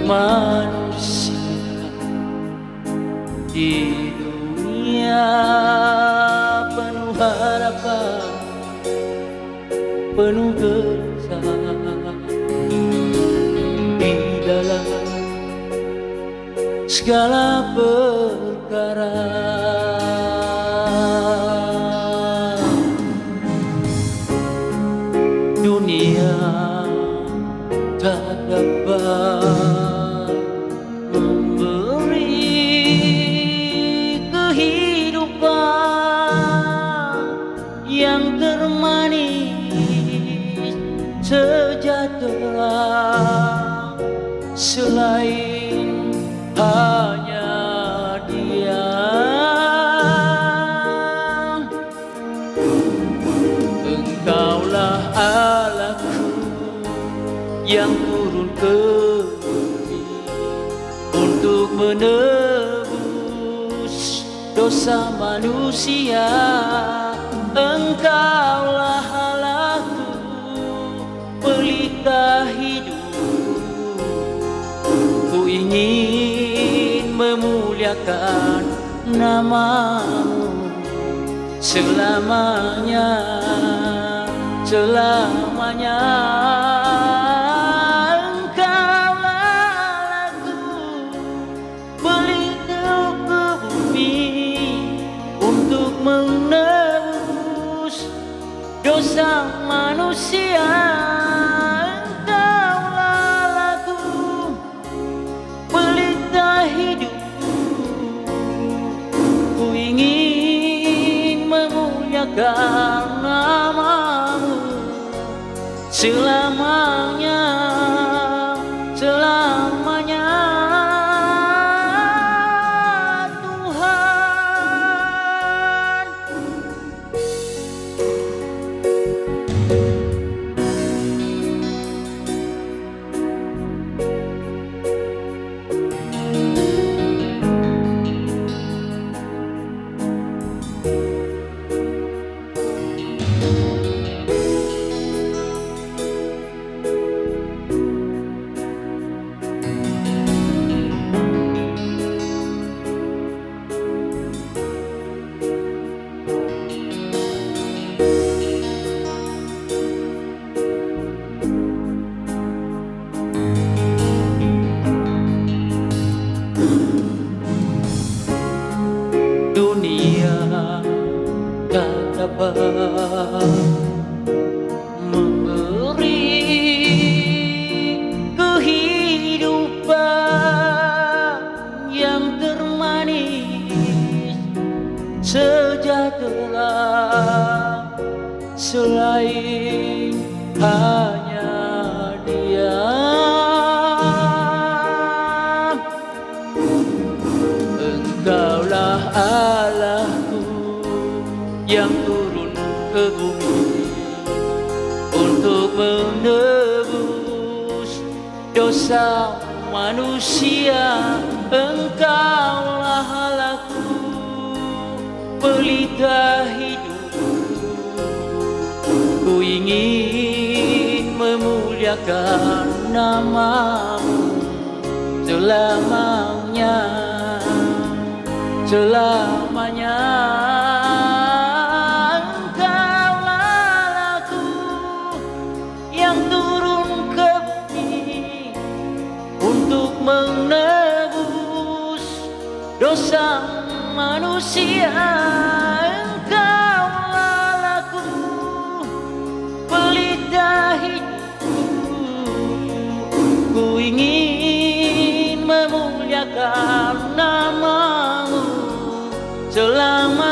manusia di dunia penuh harapan, penuh dosa di dalam segala perkara. Dunia tak dapat memberi kehidupan yang termanis sejahtera selain hanya Dia. Engkaulah Allahku yang turun ke bumi untuk menebus dosa manusia. Engkaulah Allahku, pelita hidup. Ku ingin memuliakan nama-Mu selamanya, selamanya. Engkaulah Allahku, pelita ke bumi untuk menebus dosa manusia. Engkaulah Allahku, pelita hidup. Ku ingin memuliakan nama-Mu selamanya, selamanya. Dunia tak dapat memberi kehidupan yang termanis sejahtera selain hanya Dia. Engkaulah Allahku yang turun ke bumi untuk menebus dosa manusia. Engkaulah Allahku, pelita hidup. Ku ingin memuliakan nama-Mu selamanya, selamanya. Engkaulah Allahku yang turun ke bumi untuk menebus dosa manusia. Engkaulah Allahku, pelita hidup. Ku ingin memuliakan nama-Mu selama